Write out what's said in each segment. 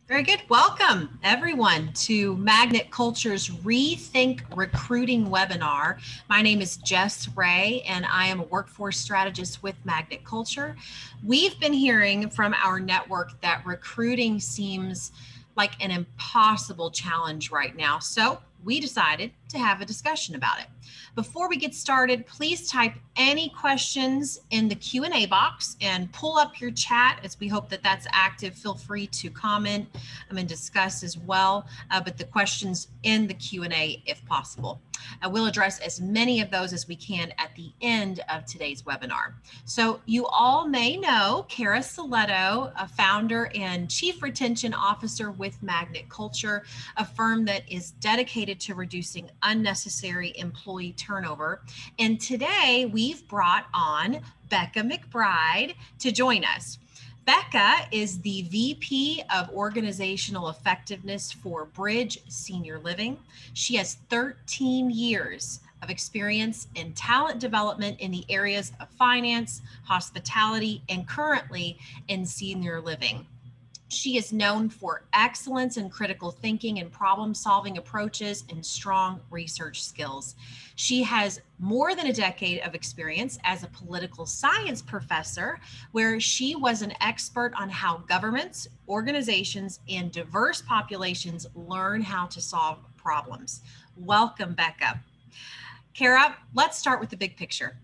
Very good. Welcome, everyone, to Magnet Culture's Rethink Recruiting webinar. My name is Jess Ray, and I am a workforce strategist with Magnet Culture. We've been hearing from our network that recruiting seems like an impossible challenge right now. So we decided to have a discussion about it. Before we get started, please type any questions in the Q&A box and pull up your chat, as we hope that that's active. Feel free to comment and discuss as well, but the questions in the Q&A if possible. We'll address as many of those as we can at the end of today's webinar. So you all may know Cara Silletto, a founder and chief retention officer with Magnet Culture, a firm that is dedicated to reducing unnecessary employee turnover. And today we've brought on Becca Mcbride to join us. Becca is the VP of Organizational Effectiveness for Bridge Senior Living. She has 13 years of experience in talent development in the areas of finance, hospitality, and currently in senior living. She is known for excellence in critical thinking and problem-solving approaches and strong research skills. She has more than a decade of experience as a political science professor, where she was an expert on how governments, organizations, and diverse populations learn how to solve problems. Welcome, Becca. Cara, let's start with the big picture.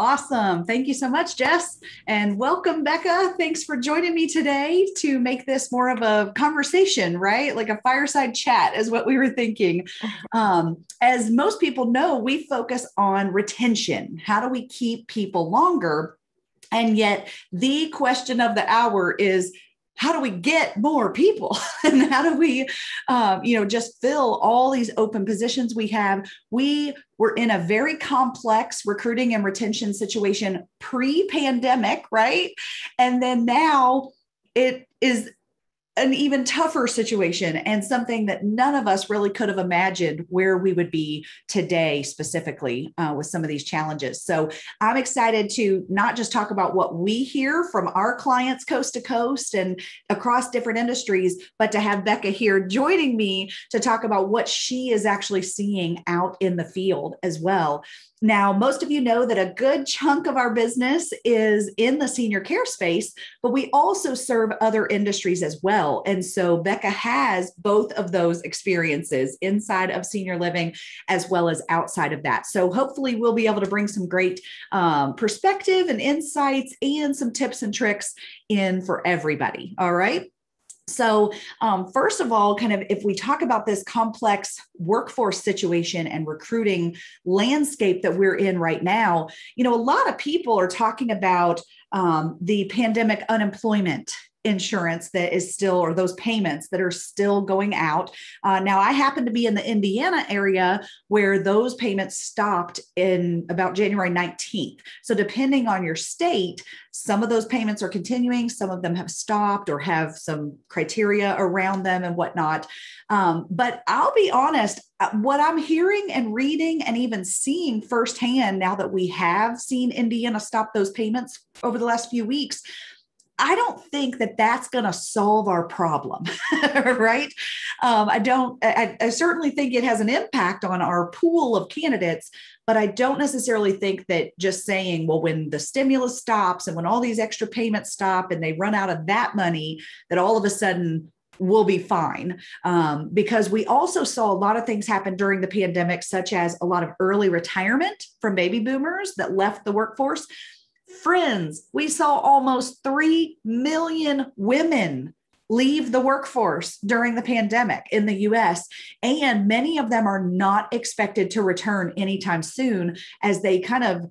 Awesome. Thank you so much, Jess. And welcome, Becca. Thanks for joining me today to make this more of a conversation, right? Like a fireside chat is what we were thinking. As most people know, we focus on retention. How do we keep people longer? And yet the question of the hour is, how do we get more people? And how do we, just fill all these open positions we have? We were in a very complex recruiting and retention situation pre-pandemic, right? And then now it is an even tougher situation and something that none of us really could have imagined where we would be today, specifically with some of these challenges. So I'm excited to not just talk about what we hear from our clients coast to coast and across different industries, but to have Becca here joining me to talk about what she is actually seeing out in the field as well. Now, most of you know that a good chunk of our business is in the senior care space, but we also serve other industries as well. And so Becca has both of those experiences inside of senior living as well as outside of that. So hopefully we'll be able to bring some great perspective and insights and some tips and tricks in for everybody. All right. So first of all, kind of if we talk about this complex workforce situation and recruiting landscape that we're in right now, a lot of people are talking about the pandemic unemployment insurance that is still, or those payments that are still going out. Now, I happen to be in the Indiana area where those payments stopped in about January 19th. So depending on your state, some of those payments are continuing, some of them have stopped or have some criteria around them and whatnot. But I'll be honest, what I'm hearing and reading and even seeing firsthand now that we have seen Indiana stop those payments over the last few weeks, I don't think that that's going to solve our problem, right? I certainly think it has an impact on our pool of candidates, but I don't necessarily think that just saying, well, when the stimulus stops and when all these extra payments stop and they run out of that money, that all of a sudden we'll be fine. Because we also saw a lot of things happen during the pandemic, such as a lot of early retirement from baby boomers that left the workforce. Friends, we saw almost 3 million women leave the workforce during the pandemic in the US, and many of them are not expected to return anytime soon as they kind of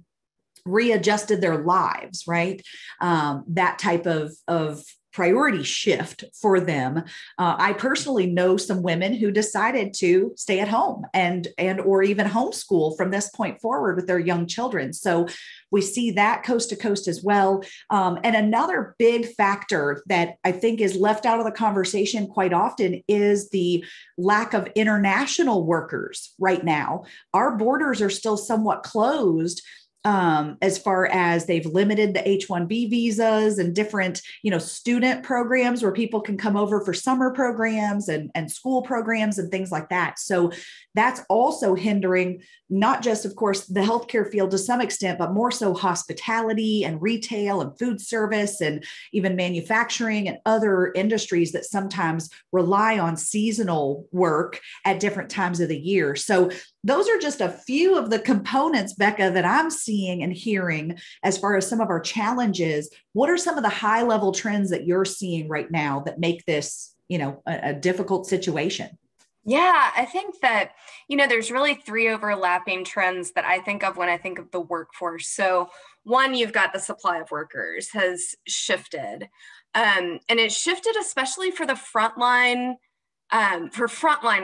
readjusted their lives, right? That type of priority shift for them. I personally know some women who decided to stay at home and or even homeschool from this point forward with their young children. So we see that coast to coast as well. And another big factor that I think is left out of the conversation quite often is the lack of international workers right now. Our borders are still somewhat closed. as far as they've limited the H-1B visas and different, student programs where people can come over for summer programs and school programs and things like that. So that's also hindering not just, of course, the healthcare field to some extent, but more so hospitality and retail and food service and even manufacturing and other industries that sometimes rely on seasonal work at different times of the year. So those are just a few of the components, Becca, that I'm seeing and hearing as far as some of our challenges. What are some of the high level trends that you're seeing right now that make this, a difficult situation? Yeah, I think that, there's really three overlapping trends that I think of when I think of the workforce. So one, you've got the supply of workers has shifted. And it shifted especially for the frontline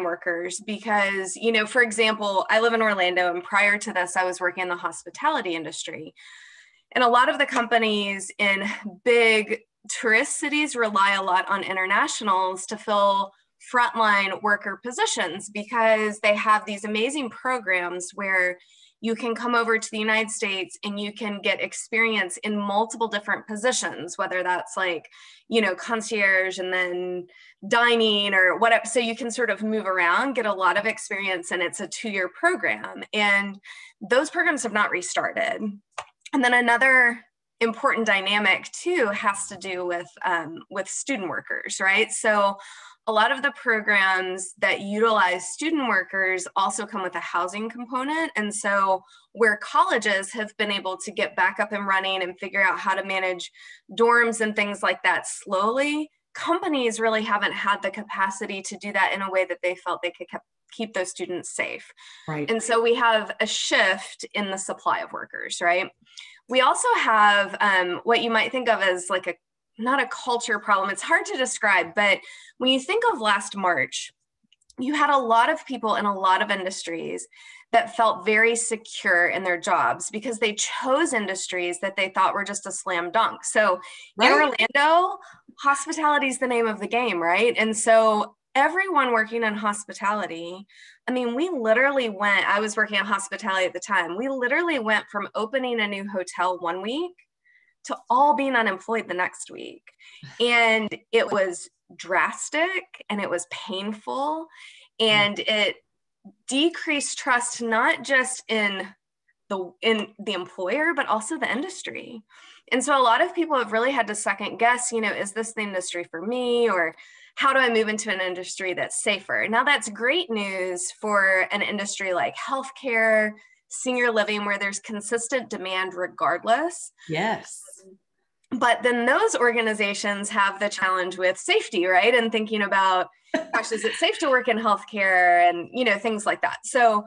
workers, because, for example, I live in Orlando, and prior to this, I was working in the hospitality industry. And a lot of the companies in big tourist cities rely a lot on internationals to fill frontline worker positions, because they have these amazing programs where you can come over to the United States and you can get experience in multiple different positions, whether that's like, concierge and then dining or whatever. So you can sort of move around, get a lot of experience, and it's a 2-year program. And those programs have not restarted. And then another important dynamic too has to do with student workers, right? So a lot of the programs that utilize student workers also come with a housing component. And so where colleges have been able to get back up and running and figure out how to manage dorms and things like that slowly, companies really haven't had the capacity to do that in a way that they felt they could keep those students safe. Right. And so we have a shift in the supply of workers, right? We also have what you might think of as like not a culture problem. It's hard to describe, but when you think of last March, you had a lot of people in a lot of industries that felt very secure in their jobs because they chose industries that they thought were just a slam dunk. So in Orlando, hospitality is the name of the game, right? And so everyone working in hospitality, we literally I was working in hospitality at the time. We literally went from opening a new hotel one week to all being unemployed the next week. And it was drastic and it was painful, and it decreased trust, not just in the employer, but also the industry. And so a lot of people have really had to second guess, is this the industry for me, or how do I move into an industry that's safer? Now that's great news for an industry like healthcare, senior living, where there's consistent demand regardless. Yes. But then those organizations have the challenge with safety, right? And thinking about, gosh, is it safe to work in healthcare and, things like that. So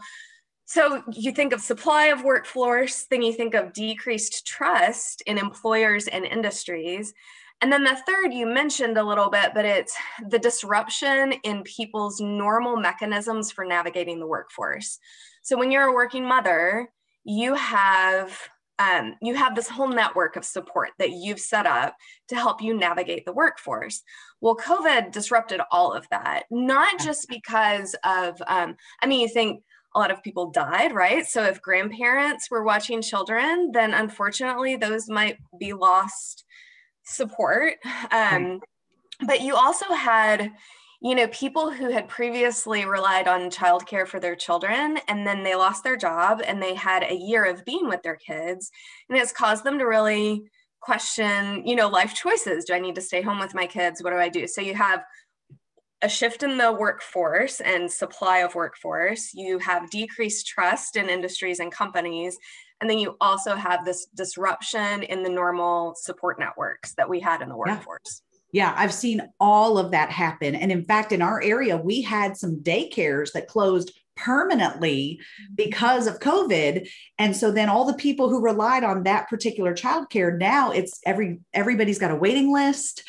you think of supply of workforce, then you think of decreased trust in employers and industries. And then the third you mentioned a little bit, but it's the disruption in people's normal mechanisms for navigating the workforce. So when you're a working mother, you have this whole network of support that you've set up to help you navigate the workforce. Well, COVID disrupted all of that, not just because of, you think a lot of people died, right? So if grandparents were watching children, then unfortunately those might be lost support. But you also had, people who had previously relied on childcare for their children, and then they lost their job and they had a year of being with their kids, and it's caused them to really question, life choices. Do I need to stay home with my kids? What do I do? So you have a shift in the workforce and supply of workforce. You have decreased trust in industries and companies. And then you also have this disruption in the normal support networks that we had in the workforce. Yeah, I've seen all of that happen. And in fact, in our area, we had some daycares that closed permanently because of COVID. And so then all the people who relied on that particular childcare, now it's everybody's got a waiting list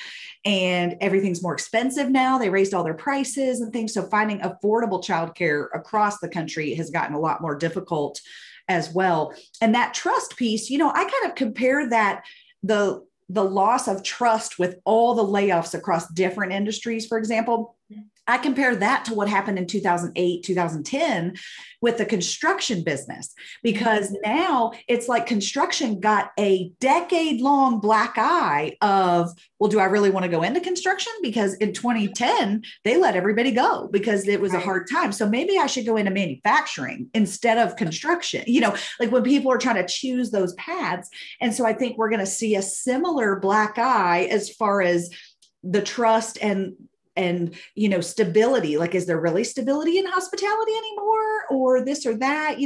and everything's more expensive now. They raised all their prices and things. So finding affordable childcare across the country has gotten a lot more difficult as well. And that trust piece, I kind of compare that the loss of trust with all the layoffs across different industries, for example. I compare that to what happened in 2008, 2010 with the construction business, because now it's like construction got a decade-long black eye of, well, do I really want to go into construction? Because in 2010, they let everybody go because it was a hard time. So maybe I should go into manufacturing instead of construction, like when people are trying to choose those paths. And so I think we're going to see a similar black eye as far as the trust and stability. Like, is there really stability in hospitality anymore, or this or that,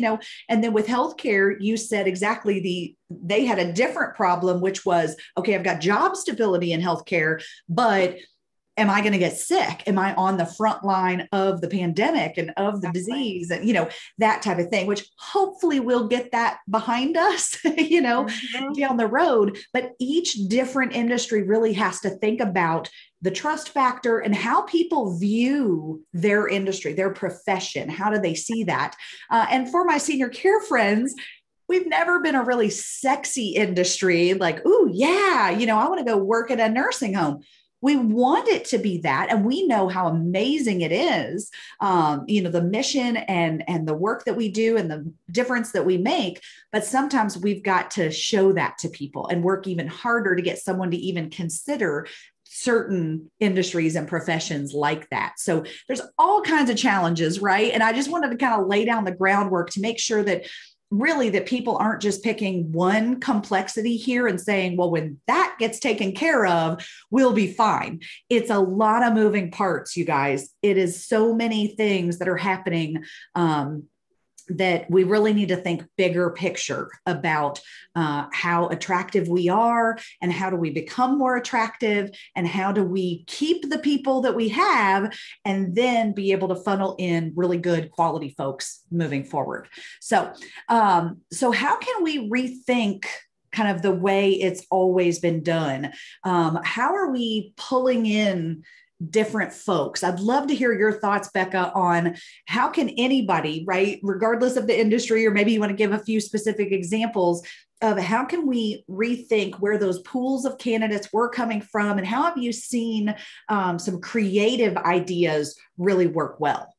and then with healthcare, you said exactly they had a different problem, which was, okay, I've got job stability in healthcare, but am I going to get sick? Am I on the front line of the pandemic and of the disease and, that type of thing, which hopefully we'll get that behind us, down the road. But each different industry really has to think about the trust factor and how people view their industry, their profession. How do they see that? And for my senior care friends, we've never been a really sexy industry like, ooh, yeah, I want to go work at a nursing home. We want it to be that. And we know how amazing it is, the mission and the work that we do and the difference that we make. But sometimes we've got to show that to people and work even harder to get someone to even consider certain industries and professions like that. So there's all kinds of challenges, right? And I just wanted to kind of lay down the groundwork to make sure that really that people aren't just picking one complexity here and saying, well, when that gets taken care of, we'll be fine. It's a lot of moving parts, you guys. It is so many things that are happening, that we really need to think bigger picture about how attractive we are and how do we become more attractive and how do we keep the people that we have and then be able to funnel in really good quality folks moving forward. So how can we rethink kind of the way it's always been done? How are we pulling in different folks? I'd love to hear your thoughts, Becca, on how can anybody, right, regardless of the industry, or maybe you want to give a few specific examples of how can we rethink where those pools of candidates were coming from, and how have you seen some creative ideas really work well?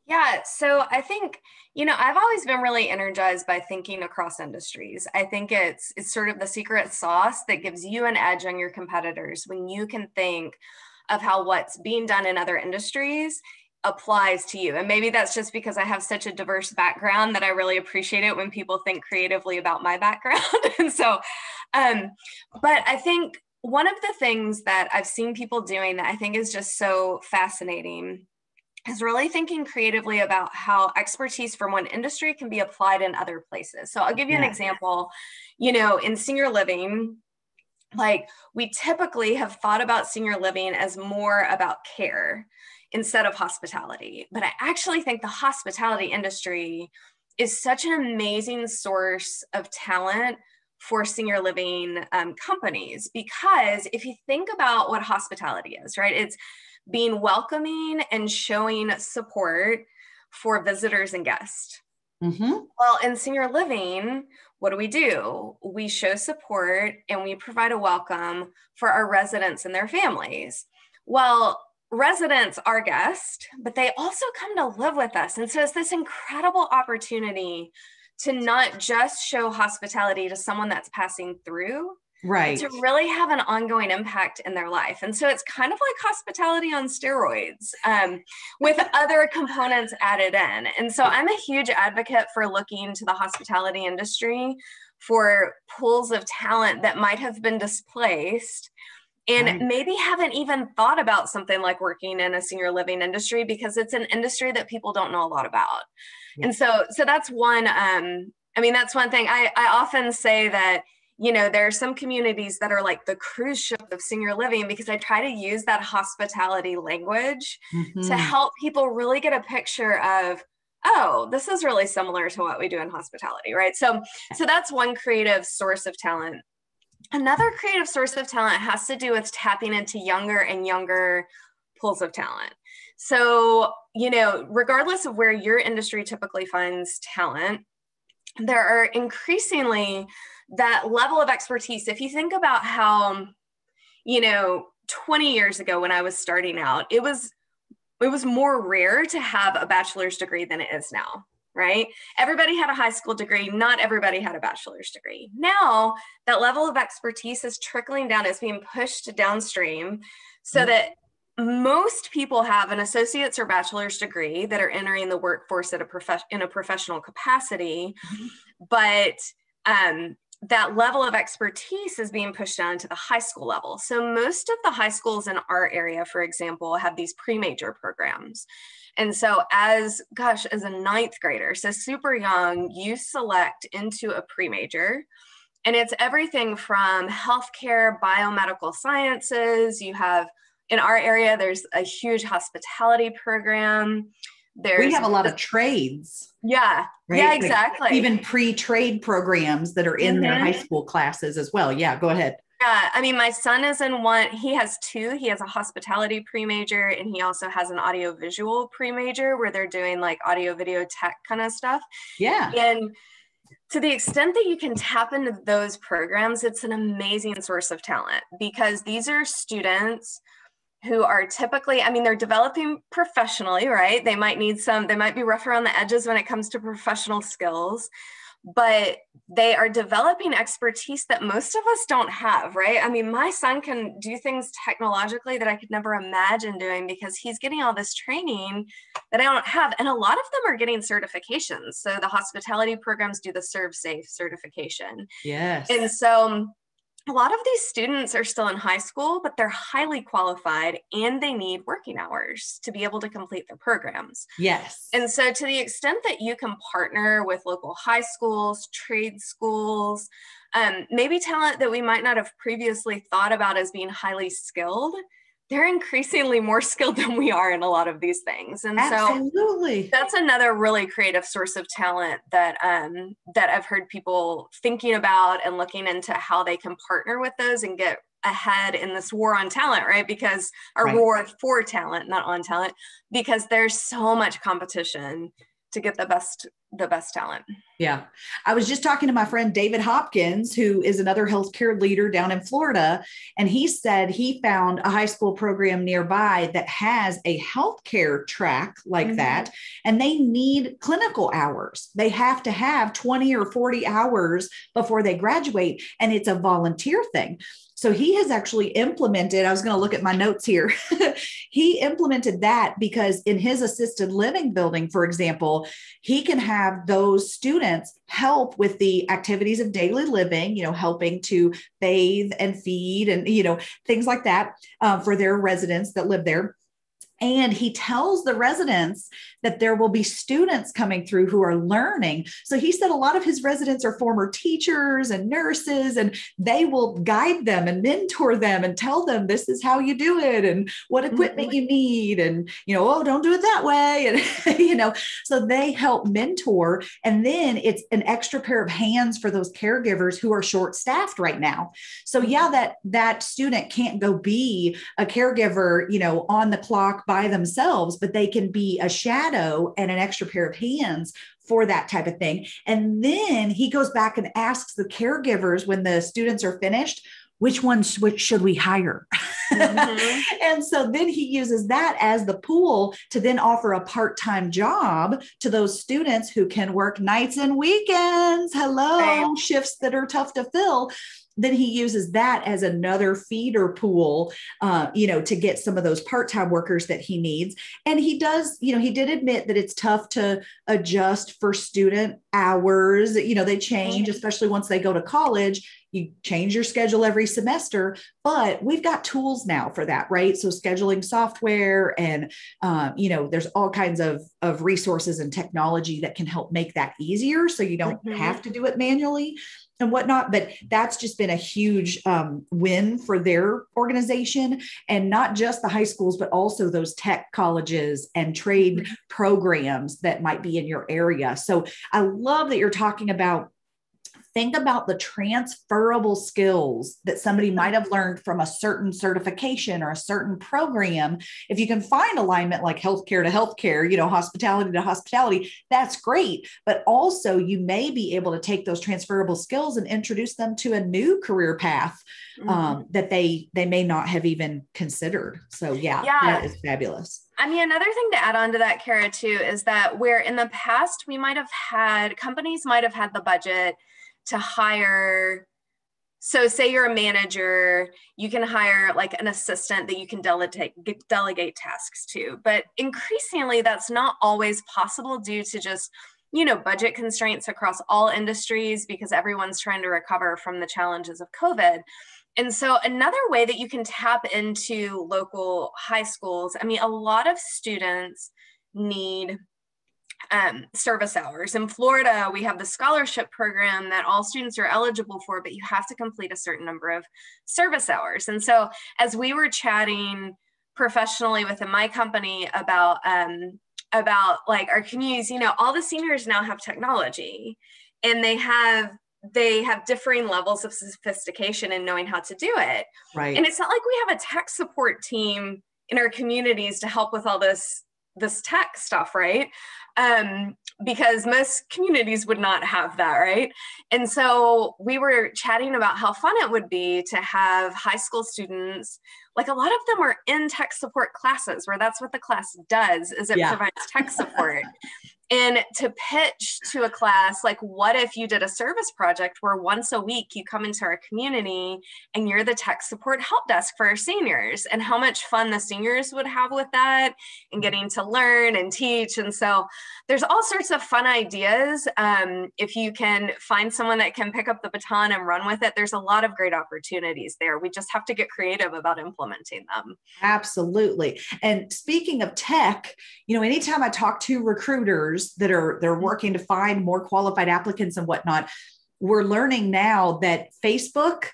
Yeah, so I think, I've always been really energized by thinking across industries. I think it's sort of the secret sauce that gives you an edge on your competitors when you can think of how what's being done in other industries applies to you. And maybe that's just because I have such a diverse background that I really appreciate it when people think creatively about my background. And so, but I think one of the things that I've seen people doing that I think is just so fascinating is really thinking creatively about how expertise from one industry can be applied in other places. So I'll give you an example. In senior living, like we typically have thought about senior living as more about care instead of hospitality. But I actually think the hospitality industry is such an amazing source of talent for senior living companies, because if you think about what hospitality is, right, it's being welcoming and showing support for visitors and guests. Mm-hmm. Well, in senior living, what do? We show support and we provide a welcome for our residents and their families. Well, residents are guests, but they also come to live with us. And so it's this incredible opportunity to not just show hospitality to someone that's passing through, right, to really have an ongoing impact in their life. And so it's kind of like hospitality on steroids, with other components added in. And so I'm a huge advocate for looking to the hospitality industry for pools of talent that might have been displaced and maybe haven't even thought about something like working in a senior living industry, because it's an industry that people don't know a lot about. Yeah. And so that's one, that's one thing. I often say that, there are some communities that are like the cruise ship of senior living, because I try to use that hospitality language to help people really get a picture of, oh, this is really similar to what we do in hospitality, right? So that's one creative source of talent. Another creative source of talent has to do with tapping into younger and younger pools of talent. So, regardless of where your industry typically finds talent, there are increasingly that level of expertise. If you think about how, 20 years ago when I was starting out, it was it was more rare to have a bachelor's degree than it is now, right? Everybody had a high school degree. Not everybody had a bachelor's degree. Now that level of expertise is trickling down, it's being pushed downstream so that most people have an associate's or bachelor's degree that are entering the workforce at in a professional capacity, but that level of expertise is being pushed down to the high school level. So most of the high schools in our area, for example, have these pre-major programs. And so as a ninth grader, so super young, you select into a pre-major, and it's everything from healthcare, biomedical sciences. You have, in our area, there's a huge hospitality program. We have a lot of trades. Yeah. Right? Yeah, exactly. Like even pre-trade programs that are in their high school classes as well. Yeah, go ahead. Yeah, I mean, my son is in one. He has two. He has a hospitality pre-major, and he also has an audio-visual pre-major where they're doing like audio, video, tech kind of stuff. Yeah. And to the extent that you can tap into those programs, it's an amazing source of talent, because these are students who are typically, I mean, they're developing professionally, right? They might be rough around the edges when it comes to professional skills, but they are developing expertise that most of us don't have, right? I mean, my son can do things technologically that I could never imagine doing because he's getting all this training that I don't have. And a lot of them are getting certifications. So the hospitality programs do the ServSafe certification. Yes. And so a lot of these students are still in high school, but they're highly qualified and they need working hours to be able to complete their programs. Yes. And so to the extent that you can partner with local high schools, trade schools, maybe talent that we might not have previously thought about as being highly skilled, they're increasingly more skilled than we are in a lot of these things. And absolutely. So that's another really creative source of talent that that I've heard people thinking about and looking into how they can partner with those and get ahead in this war on talent, right? Because our war for talent, not on talent, because there's so much competition to get the best talent. Yeah. I was just talking to my friend, David Hopkins, who is another healthcare leader down in Florida. And he said he found a high school program nearby that has a healthcare track like that. And they need clinical hours. They have to have 20 or 40 hours before they graduate. And it's a volunteer thing. So he has actually implemented, I was going to look at my notes here. He implemented that because in his assisted living building, for example, he can have those students help with the activities of daily living, helping to bathe and feed and, things like that for their residents that live there. And he tells the residents that there will be students coming through who are learning. So he said a lot of his residents are former teachers and nurses, and they will guide them and mentor them and tell them this is how you do it and what equipment you need. And, oh, don't do it that way. And, so they help mentor. And then it's an extra pair of hands for those caregivers who are short staffed right now. So yeah, that student can't go be a caregiver, on the clock by themselves, but they can be a shadow and an extra pair of hands for that type of thing. And then he goes back and asks the caregivers when the students are finished, which should we hire? And so then he uses that as the pool to then offer a part-time job to those students who can work nights and weekends. Hello, shifts that are tough to fill. Then he uses that as another feeder pool, to get some of those part-time workers that he needs. And he does, he did admit that it's tough to adjust for student hours. They change, especially once they go to college. You change your schedule every semester, but we've got tools now for that, right? So scheduling software and, there's all kinds of resources and technology that can help make that easier. So you don't have to do it manually and whatnot, but that's just been a huge win for their organization, and not just the high schools, but also those tech colleges and trade programs that might be in your area. So I love that you're talking about think about the transferable skills that somebody might have learned from a certain certification or a certain program. If you can find alignment like healthcare to healthcare, hospitality to hospitality, that's great. But also you may be able to take those transferable skills and introduce them to a new career path that they may not have even considered. So yeah, that is fabulous. I mean, another thing to add on to that, Cara, too, is that where in the past companies might have had the budget to hire. So say you're a manager, you can hire like an assistant that you can delegate tasks to. But increasingly, that's not always possible due to just, budget constraints across all industries because everyone's trying to recover from the challenges of COVID. And so another way that you can tap into local high schools, I mean, a lot of students need service hours. In Florida, we have the scholarship program that all students are eligible for, but you have to complete a certain number of service hours. And so as we were chatting professionally within my company about like our communities, all the seniors now have technology and they have differing levels of sophistication in knowing how to do it. Right. And it's not like we have a tech support team in our communities to help with all this tech stuff, right? Because most communities would not have that, right? And so we were chatting about how fun it would be to have high school students, like a lot of them are in tech support classes where that's what the class does, is it provides tech support. And to pitch to a class, like, what if you did a service project where once a week you come into our community and you're the tech support help desk for our seniors, and how much fun the seniors would have with that and getting to learn and teach. And so there's all sorts of fun ideas. If you can find someone that can pick up the baton and run with it, there's a lot of great opportunities there. We just have to get creative about implementing them. Absolutely. And speaking of tech, anytime I talk to recruiters they're working to find more qualified applicants and whatnot, we're learning now that Facebook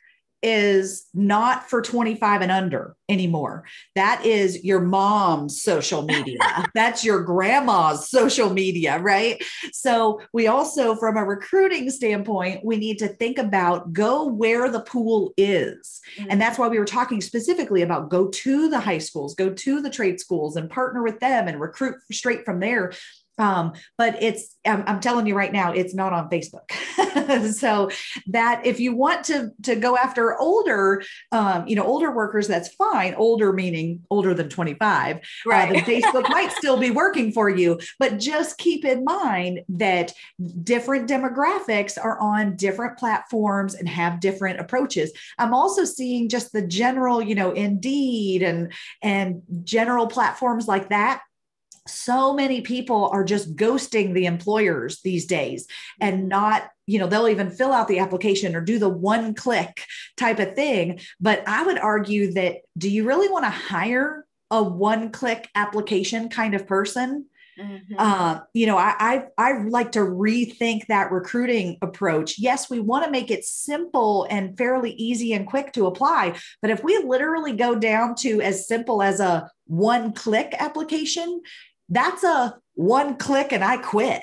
is not for 25 and under anymore. That is your mom's social media. That's your grandma's social media, right? So we also, from a recruiting standpoint, we need to think about go where the pool is. And that's why we were talking specifically about go to the high schools, go to the trade schools and partner with them and recruit straight from there. But I'm telling you right now, it's not on Facebook. So that if you want to go after older workers, that's fine. Older meaning older than 25, right. Then Facebook might still be working for you, but just keep in mind that different demographics are on different platforms and have different approaches. I'm also seeing just the general, Indeed and general platforms like that. So many people are just ghosting the employers these days and not, they'll even fill out the application or do the one click type of thing. But I would argue that, do you really want to hire a one click application kind of person? I like to rethink that recruiting approach. Yes, we want to make it simple and fairly easy and quick to apply. But if we literally go down to as simple as a one click application, that's a one click and I quit.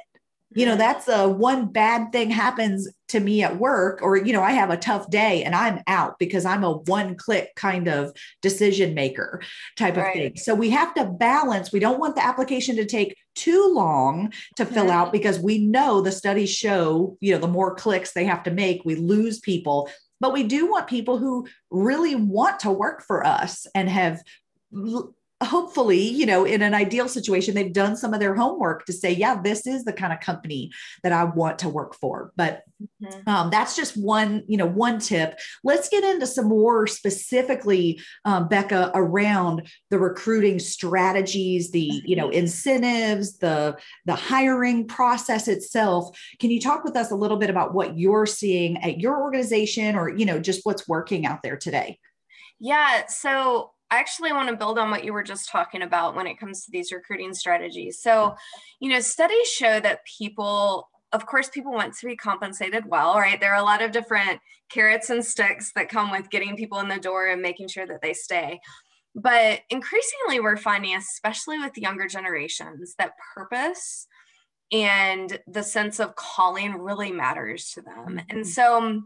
That's a one bad thing happens to me at work, or, I have a tough day and I'm out because I'm a one click kind of decision maker type of thing. So we have to balance. We don't want the application to take too long to fill out because we know the studies show, the more clicks they have to make, we lose people. But we do want people who really want to work for us and have hopefully, in an ideal situation, they've done some of their homework to say, yeah, this is the kind of company that I want to work for. But that's just one tip. Let's get into some more specifically, Becca, around the recruiting strategies, the, incentives, the hiring process itself. Can you talk with us a little bit about what you're seeing at your organization or, just what's working out there today? Yeah. So I actually want to build on what you were just talking about when it comes to these recruiting strategies. So, studies show that people want to be compensated well, right? There are a lot of different carrots and sticks that come with getting people in the door and making sure that they stay. But increasingly, we're finding, especially with younger generations, that purpose and the sense of calling really matters to them. And so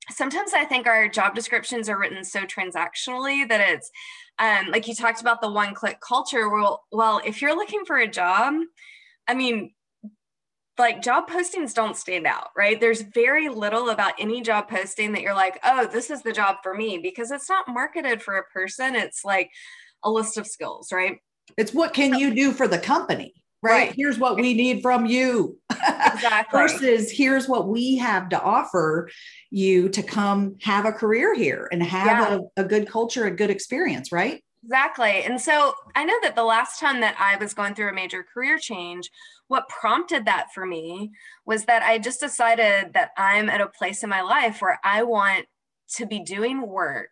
sometimes I think our job descriptions are written so transactionally that it's like you talked about the one-click culture. Well, if you're looking for a job, I mean, like job postings don't stand out, right? There's very little about any job posting that you're like, oh, this is the job for me, because it's not marketed for a person. It's like a list of skills, right? It's what can you do for the company, right? Here's what we need from you. Exactly. Versus here's what we have to offer you to come have a career here and have a good culture, a good experience, right? Exactly. And so I know that the last time that I was going through a major career change, what prompted that for me was that I just decided that I'm at a place in my life where I want to be doing work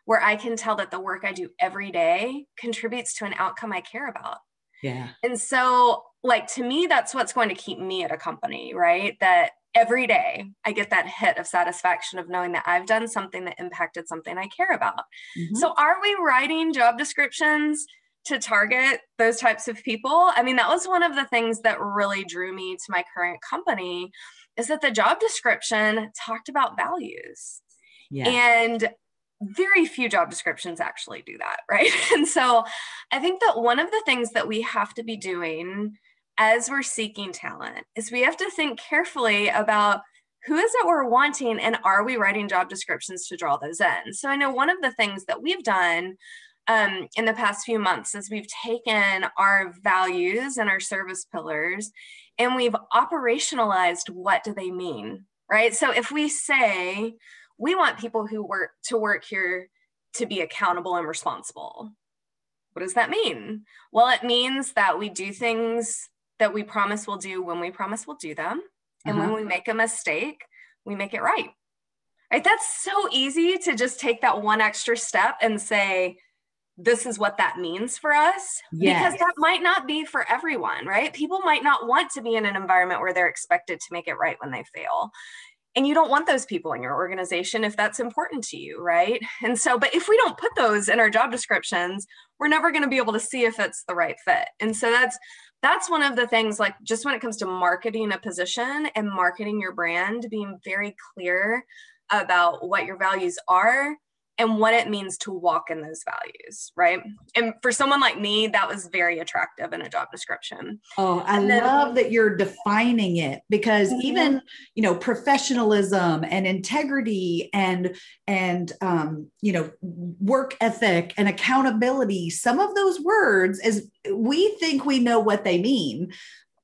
where I can tell that the work I do every day contributes to an outcome I care about. Yeah. And so, like, to me, that's what's going to keep me at a company, right? That every day I get that hit of satisfaction of knowing that I've done something that impacted something I care about. Mm-hmm. So are we writing job descriptions to target those types of people? I mean, that was one of the things that really drew me to my current company, is that the job description talked about values. Yeah. And very few job descriptions actually do that, right? And so I think that one of the things that we have to be doing as we're seeking talent is we have to think carefully about who is it we're wanting, and are we writing job descriptions to draw those in? So I know one of the things that we've done in the past few months is we've taken our values and our service pillars and we've operationalized what do they mean, right? So if we say, we want people who work here to be accountable and responsible. What does that mean? Well, it means that we do things that we promise we'll do when we promise we'll do them. And when we make a mistake, we make it right. Right? That's so easy to just take that one extra step and say, this is what that means for us. Yes. Because that might not be for everyone, right? People might not want to be in an environment where they're expected to make it right when they fail. And you don't want those people in your organization if that's important to you, right? And so, but if we don't put those in our job descriptions, we're never going to be able to see if it's the right fit. And so that's one of the things, like just when it comes to marketing a position and marketing your brand, being very clear about what your values are and what it means to walk in those values, right? And for someone like me, that was very attractive in a job description. Oh, I love that you're defining it, because even, professionalism and integrity and work ethic and accountability, some of those words, as we think we know what they mean,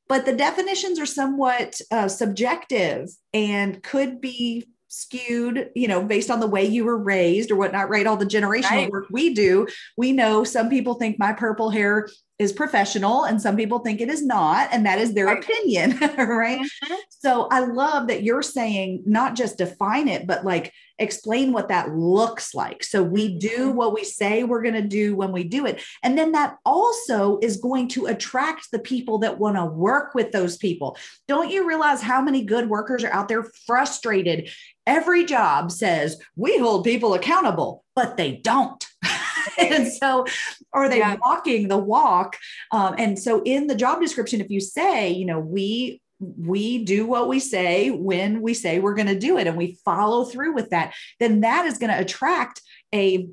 but the definitions are somewhat subjective and could be skewed, based on the way you were raised or whatnot, right? All the generational work we do, we know some people think my purple hair is professional and some people think it is not, and that is their opinion, right? Mm-hmm. So I love that you're saying not just define it, but like explain what that looks like. So we do what we say we're going to do when we do it. And then that also is going to attract the people that want to work with those people. Don't you realize how many good workers are out there frustrated? Every job says we hold people accountable, but they don't. And so, are they walking the walk? And so in the job description, if you say, we do what we say when we say we're going to do it, and we follow through with that, then that is going to attract a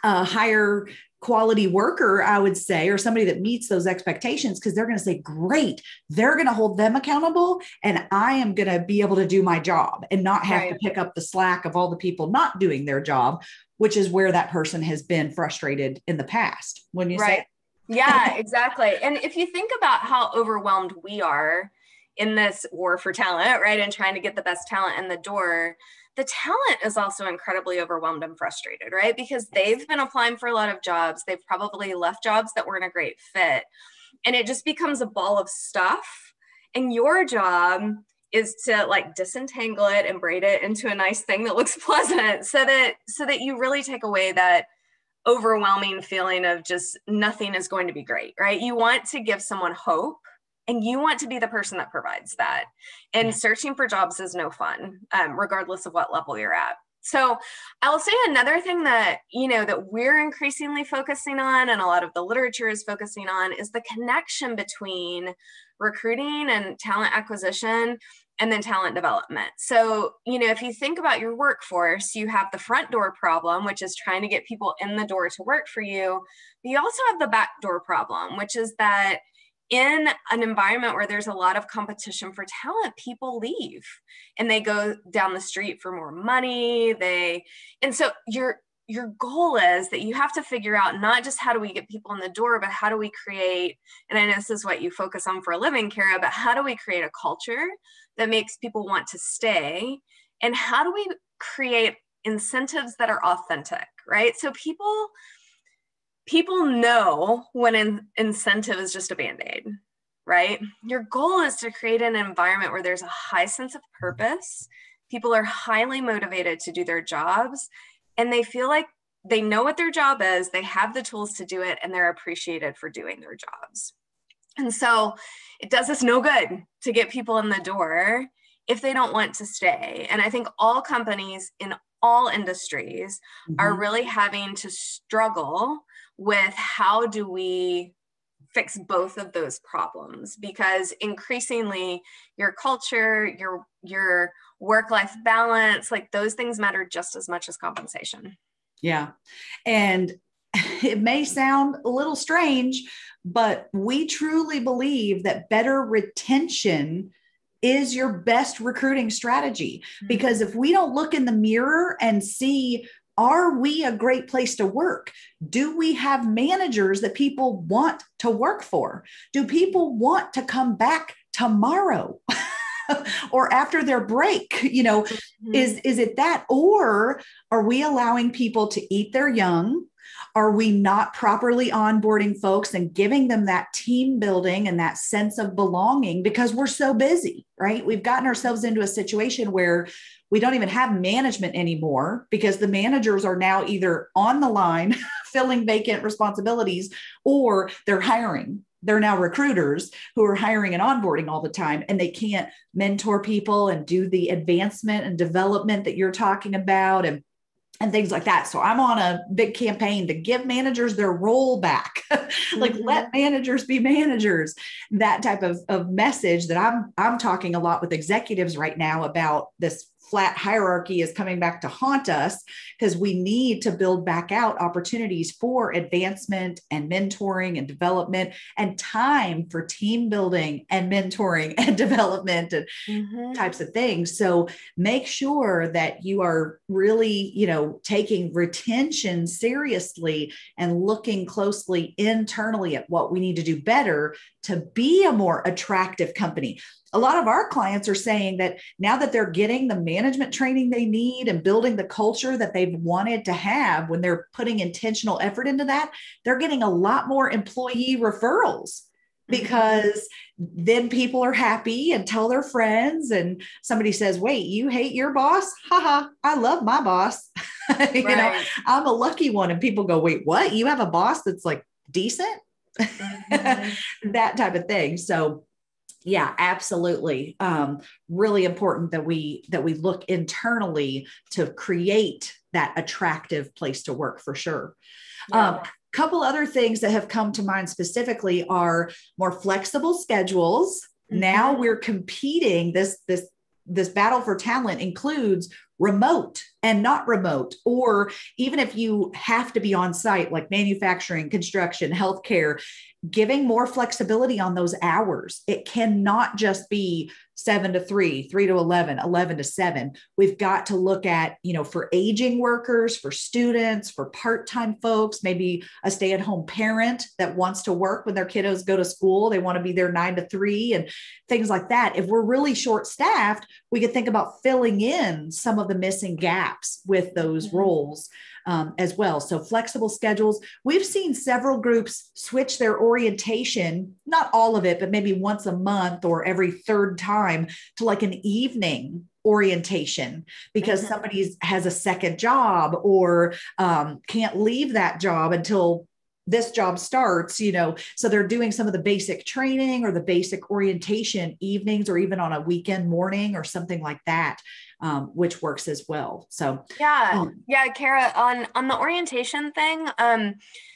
higher quality worker, I would say, or somebody that meets those expectations, because they're going to say, great, they're going to hold them accountable, and I am going to be able to do my job and not have to pick up the slack of all the people not doing their job, which is where that person has been frustrated in the past. Wouldn't you say? Yeah, exactly. And if you think about how overwhelmed we are in this war for talent, right, and trying to get the best talent in the door, the talent is also incredibly overwhelmed and frustrated, right? Because they've been applying for a lot of jobs. They've probably left jobs that weren't a great fit. And it just becomes a ball of stuff. And your job is to like disentangle it and braid it into a nice thing that looks pleasant, so that you really take away that overwhelming feeling of just nothing is going to be great, right? You want to give someone hope, and you want to be the person that provides that. And searching for jobs is no fun, regardless of what level you're at. So I'll say another thing that, that we're increasingly focusing on, and a lot of the literature is focusing on, is the connection between recruiting and talent acquisition and then talent development. So, if you think about your workforce, you have the front door problem, which is trying to get people in the door to work for you. But you also have the back door problem, which is that in an environment where there's a lot of competition for talent, people leave and they go down the street for more money. And so your goal is that you have to figure out not just how do we get people in the door, but how do we create, and I know this is what you focus on for a living, Cara, but how do we create a culture that makes people want to stay? And how do we create incentives that are authentic, right? So people know when an incentive is just a Band-Aid, right? Your goal is to create an environment where there's a high sense of purpose. People are highly motivated to do their jobs, and they feel like they know what their job is, they have the tools to do it, and they're appreciated for doing their jobs. And so it does us no good to get people in the door if they don't want to stay. And I think all companies in all industries are really having to struggle with how do we fix both of those problems, because increasingly your culture, your work-life balance, like those things matter just as much as compensation. Yeah. And it may sound a little strange, but we truly believe that better retention is your best recruiting strategy. Because if we don't look in the mirror and see, are we a great place to work? Do we have managers that people want to work for? Do people want to come back tomorrow or after their break? Is it that? Or are we allowing people to eat their young? Are we not properly onboarding folks and giving them that team building and that sense of belonging because we're so busy, right? We've gotten ourselves into a situation where we don't even have management anymore because the managers are now either on the line filling vacant responsibilities or they're hiring. They're now recruiters who are hiring and onboarding all the time, and they can't mentor people and do the advancement and development that you're talking about and things like that. So I'm on a big campaign to give managers their role back, like let managers be managers, that type of message that I'm talking a lot with executives right now about. This flat hierarchy is coming back to haunt us because we need to build back out opportunities for advancement and mentoring and development and time for team building and mentoring and development and types of things. So make sure that you are really, taking retention seriously and looking closely internally at what we need to do better to be a more attractive company. A lot of our clients are saying that now that they're getting the management training they need and building the culture that they've wanted to have, when they're putting intentional effort into that, they're getting a lot more employee referrals because then people are happy and tell their friends, and somebody says, wait, you hate your boss? Haha, I love my boss. Right. I'm a lucky one. And people go, wait, what? You have a boss that's like decent? That type of thing. So yeah, absolutely. Really important that we look internally to create that attractive place to work for sure. Yeah. Couple other things that have come to mind specifically are more flexible schedules. Now we're competing. This battle for talent includes remote and not remote, or even if you have to be on site, like manufacturing, construction, healthcare, giving more flexibility on those hours. It cannot just be 7 to 3, 3 to 11, 11 to 7. We've got to look at, for aging workers, for students, for part-time folks, maybe a stay-at-home parent that wants to work when their kiddos go to school. They want to be there 9 to 3 and things like that. If we're really short-staffed, we could think about filling in some of the missing gaps with those roles as well. So flexible schedules. We've seen several groups switch their orientation, not all of it, but maybe once a month or every third time to like an evening orientation because somebody has a second job or can't leave that job until this job starts, so they're doing some of the basic training or the basic orientation evenings or even on a weekend morning or something like that. which works as well. So yeah, Cara, on the orientation thing.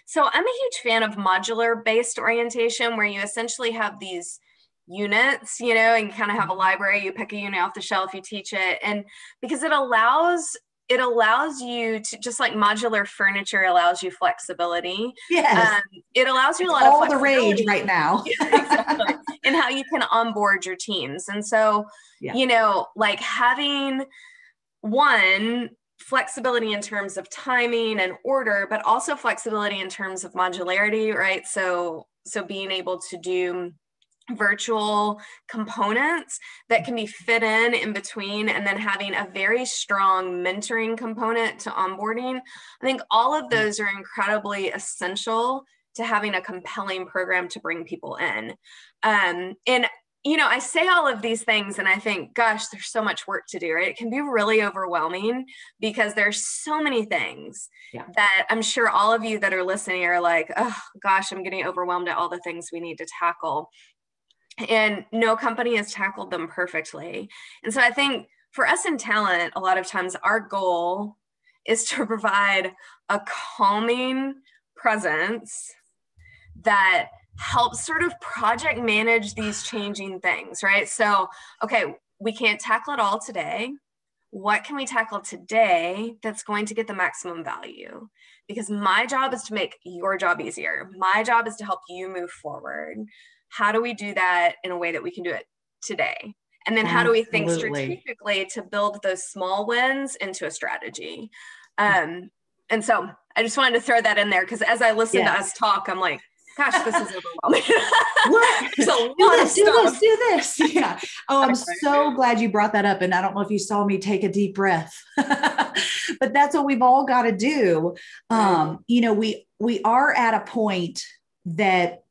So I'm a huge fan of modular based orientation, where you essentially have these units, and you kind of have a library, you pick a unit off the shelf, you teach it. And because it allows you to, just like modular furniture allows you flexibility. Yes. It allows you a lot all of the rage right now. Exactly. And how you can onboard your teams. And so, like having one, flexibility in terms of timing and order, but also flexibility in terms of modularity, right? So being able to do virtual components that can be fit in between, and then having a very strong mentoring component to onboarding. I think all of those are incredibly essential to having a compelling program to bring people in. And I say all of these things and I think, gosh, there's so much work to do, right? It can be really overwhelming because there's so many things that I'm sure all of you that are listening are like, oh gosh, I'm getting overwhelmed at all the things we need to tackle. And no company has tackled them perfectly. And so I think for us in talent, a lot of times our goal is to provide a calming presence that helps sort of project manage these changing things, right? So, okay, we can't tackle it all today. What can we tackle today that's going to get the maximum value? Because my job is to make your job easier. My job is to help you move forward. How do we do that in a way that we can do it today? And then how do we think strategically to build those small wins into a strategy? And so I just wanted to throw that in there because as I listen to us talk, I'm like, gosh, this is overwhelming. What? Do this. Yeah. Oh, I'm so glad you brought that up. And I don't know if you saw me take a deep breath, but that's what we've all got to do. We are at a point that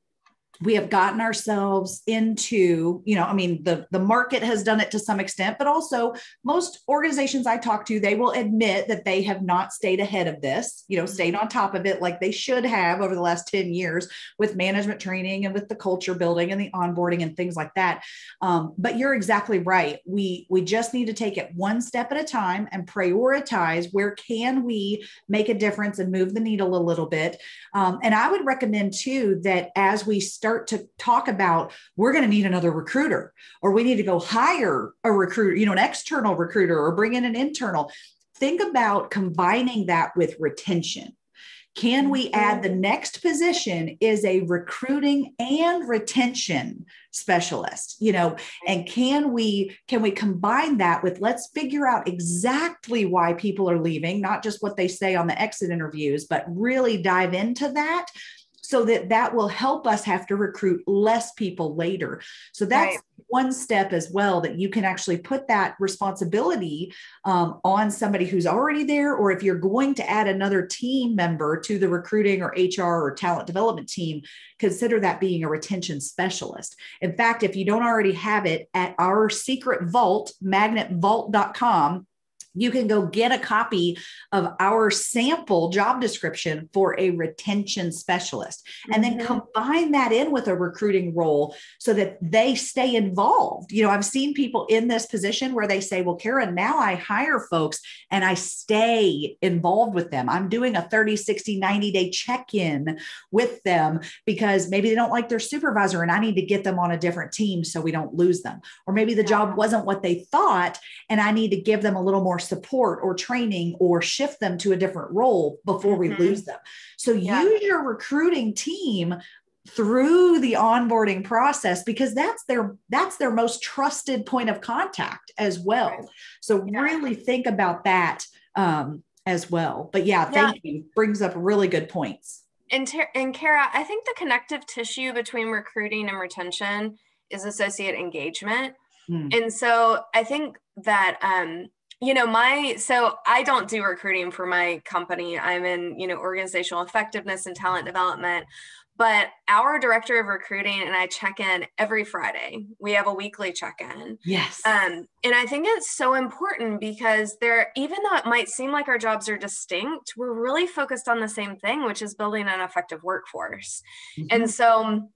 we have gotten ourselves into, the market has done it to some extent, but also most organizations I talk to, they will admit that they have not stayed ahead of this, stayed on top of it like they should have over the last 10 years with management training and with the culture building and the onboarding and things like that. But you're exactly right. We just need to take it one step at a time and prioritize where can we make a difference and move the needle a little bit. And I would recommend too, that as we start to talk about, we're going to need another recruiter, or we need to go hire a recruiter, an external recruiter, or bring in an internal. Think about combining that with retention. Can we add the next position is a recruiting and retention specialist, and can we combine that with, let's figure out exactly why people are leaving, not just what they say on the exit interviews, but really dive into that, so that will help us have to recruit less people later. So that's one step as well, that you can actually put that responsibility on somebody who's already there, or if you're going to add another team member to the recruiting or HR or talent development team, consider that being a retention specialist. In fact, if you don't already have it, at our secret vault, magnetvault.com, you can go get a copy of our sample job description for a retention specialist, and then combine that in with a recruiting role so that they stay involved. I've seen people in this position where they say, well, Cara, now I hire folks and I stay involved with them. I'm doing a 30, 60, 90-day check-in with them because maybe they don't like their supervisor and I need to get them on a different team so we don't lose them. Or maybe the job wasn't what they thought and I need to give them a little more support or training or shift them to a different role before we lose them. So use your recruiting team through the onboarding process, because that's their most trusted point of contact as well. So really think about that as well. But thank you. Brings up really good points. And Cara, I think the connective tissue between recruiting and retention is associate engagement. And so I think that, so I don't do recruiting for my company. I'm in, organizational effectiveness and talent development, but our director of recruiting and I check in every Friday. We have a weekly check-in. Yes. And I think it's so important because even though it might seem like our jobs are distinct, we're really focused on the same thing, which is building an effective workforce. And so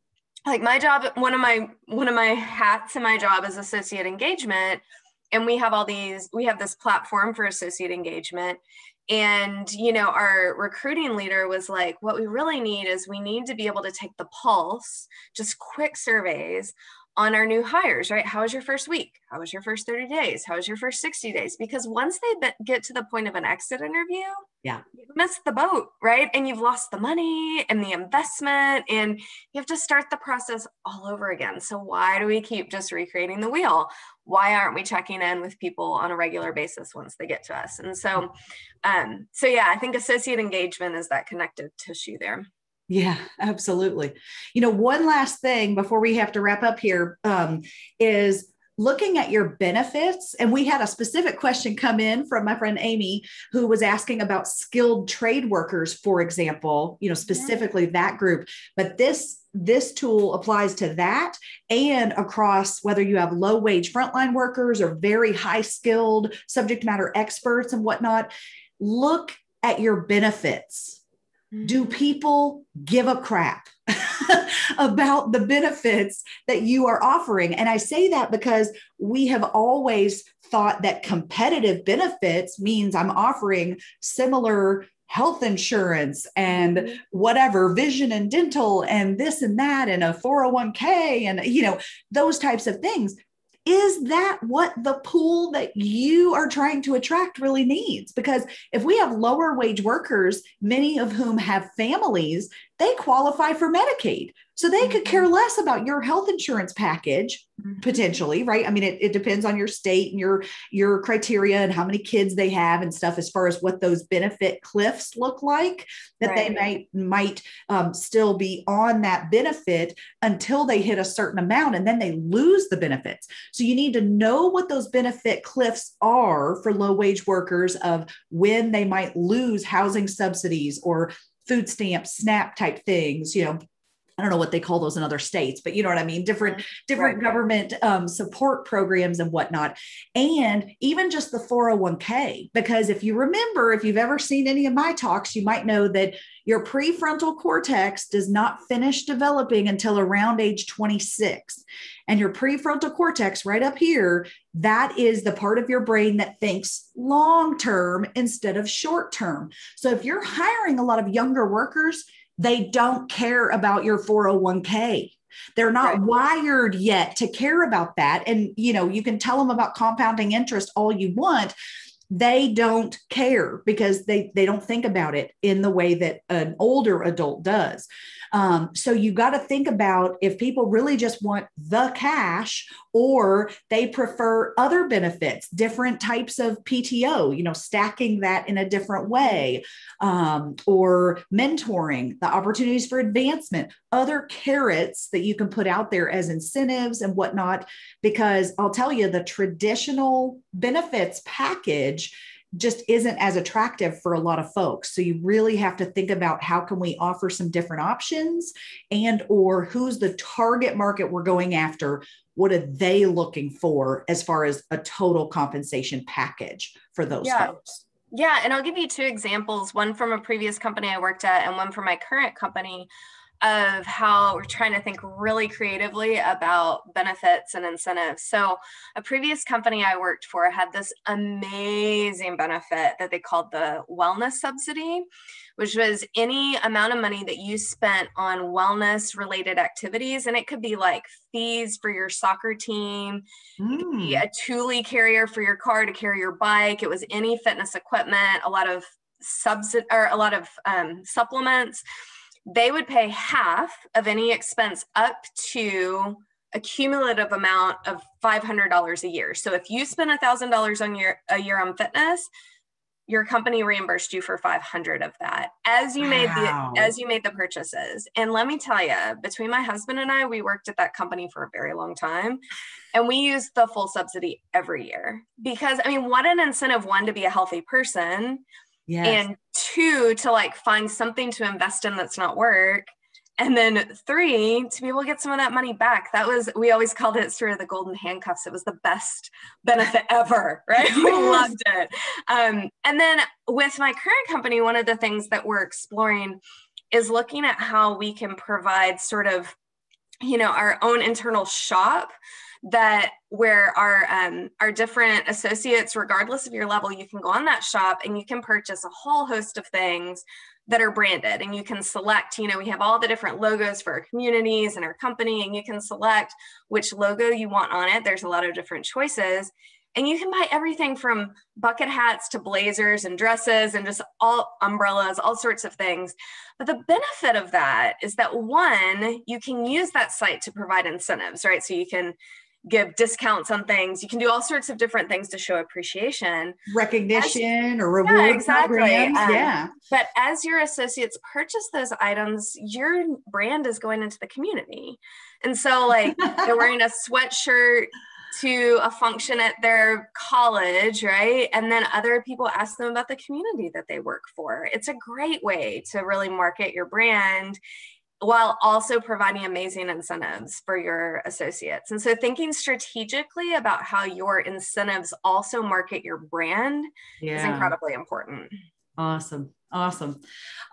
like my job, one of my hats in my job is associate engagement. and we have this platform for associate engagement. And, our recruiting leader was like, what we really need is we need to be able to take the pulse, just quick surveys on our new hires, right? How was your first week? How was your first 30 days? How was your first 60 days? Because once they get to the point of an exit interview, yeah, you've missed the boat, right? And you've lost the money and the investment, and you have to start the process all over again. So why do we keep just recreating the wheel? Why aren't we checking in with people on a regular basis once they get to us? And so yeah, I think associate engagement is that connective tissue there. Yeah, absolutely. One last thing before we have to wrap up here is looking at your benefits. And we had a specific question come in from my friend Amy, who was asking about skilled trade workers, for example, specifically that group. But this tool applies to that and across whether you have low wage frontline workers or very high skilled subject matter experts and whatnot. Look at your benefits. Do people give a crap about the benefits that you are offering? And I say that because we have always thought that competitive benefits means I'm offering similar health insurance and whatever, vision and dental and this and that, and a 401k and, those types of things. Is that what the pool that you are trying to attract really needs? Because if we have lower wage workers, many of whom have families, they qualify for Medicaid. So they could care less about your health insurance package, potentially, right? I mean, it depends on your state and your criteria and how many kids they have and stuff as far as what those benefit cliffs look like, that they might still be on that benefit until they hit a certain amount and then they lose the benefits. So you need to know what those benefit cliffs are for low wage workers of when they might lose housing subsidies or food stamps, SNAP type things, I don't know what they call those in other states, but you know what I mean? Different government support programs and whatnot. And even just the 401k, because if you remember, if you've ever seen any of my talks, you might know that your prefrontal cortex does not finish developing until around age 26. And your prefrontal cortex right up here, that is the part of your brain that thinks long-term instead of short-term. So if you're hiring a lot of younger workers, they don't care about your 401k. They're not wired yet to care about that. And, you can tell them about compounding interest all you want. They don't care because they don't think about it in the way that an older adult does. So you got to think about if people really just want the cash or they prefer other benefits, different types of PTO, stacking that in a different way, or mentoring, the opportunities for advancement, other carrots that you can put out there as incentives and whatnot, because I'll tell you, the traditional benefits package just isn't as attractive for a lot of folks. So you really have to think about how can we offer some different options and or who's the target market we're going after? What are they looking for as far as a total compensation package for those folks? Yeah. And I'll give you two examples, one from a previous company I worked at and one from my current company, of how we're trying to think really creatively about benefits and incentives. So a previous company I worked for had this amazing benefit that they called the Wellness Subsidy, which was any amount of money that you spent on wellness related activities. And it could be like fees for your soccer team, it could be a Thule carrier for your car to carry your bike. It was any fitness equipment, a lot of supplements. They would pay half of any expense up to a cumulative amount of $500 a year. So if you spend $1,000 a year on fitness, your company reimbursed you for 500 of that as you made the purchases. And let me tell you, between my husband and I, we worked at that company for a very long time, and we used the full subsidy every year because, what an incentive, one, to be a healthy person. Yes. And two, to find something to invest in that's not work. And then three, to be able to get some of that money back. We always called it sort of the golden handcuffs. It was the best benefit ever, right? Yes. We loved it. And then with my current company, one of the things that we're exploring is looking at how we can provide sort of, our own internal shop that where our different associates, regardless of your level, you can go on that shop and you can purchase a whole host of things that are branded, and you can select, we have all the different logos for our communities and our company, and you can select which logo you want on it. There's a lot of different choices, and you can buy everything from bucket hats to blazers and dresses and just all umbrellas, all sorts of things. But the benefit of that is that, one, you can use that site to provide incentives, right? So you can give discounts on things. You can do all sorts of different things to show appreciation. Recognition or reward programs. But as your associates purchase those items, your brand is going into the community. And so like they're wearing a sweatshirt to a function at their college, right? And then other people ask them about the community that they work for. It's a great way to really market your brand while also providing amazing incentives for your associates. And so thinking strategically about how your incentives also market your brand is incredibly important. Awesome. Awesome.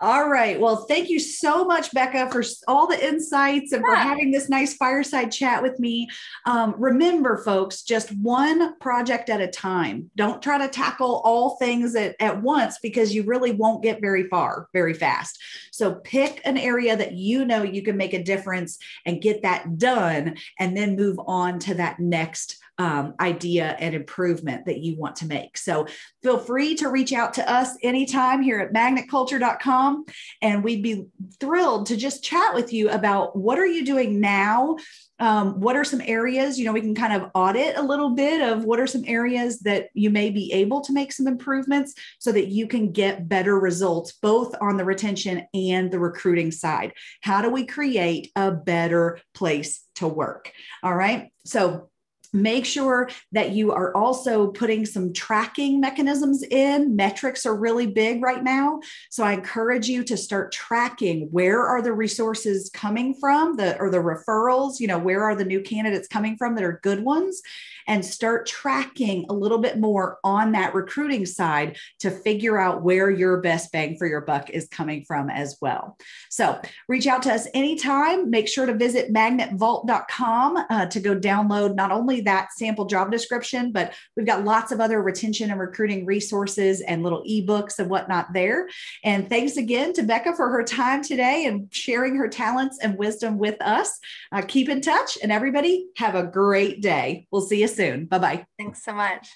All right. Well, thank you so much, Becca, for all the insights and for having this nice fireside chat with me. Remember, folks, just one project at a time. Don't try to tackle all things at once, because you really won't get very far very fast. So pick an area that you know you can make a difference and get that done, and then move on to that next idea and improvement that you want to make. So feel free to reach out to us anytime here at magnetculture.com. And we'd be thrilled to just chat with you about what are you doing now? What are some areas, we can kind of audit a little bit of what are some areas that you may be able to make some improvements so that you can get better results, both on the retention and the recruiting side. How do we create a better place to work? All right. So make sure that you are also putting some tracking mechanisms in. Metrics are really big right now. So I encourage you to start tracking, where are the resources coming from, or the referrals, where are the new candidates coming from that are good ones, and start tracking a little bit more on that recruiting side to figure out where your best bang for your buck is coming from as well. So reach out to us anytime. Make sure to visit magnetvault.com to go download not only that sample job description, but we've got lots of other retention and recruiting resources and little ebooks and whatnot there. And thanks again to Becca for her time today and sharing her talents and wisdom with us. Keep in touch, and everybody have a great day. We'll see you soon. Bye-bye. Thanks so much.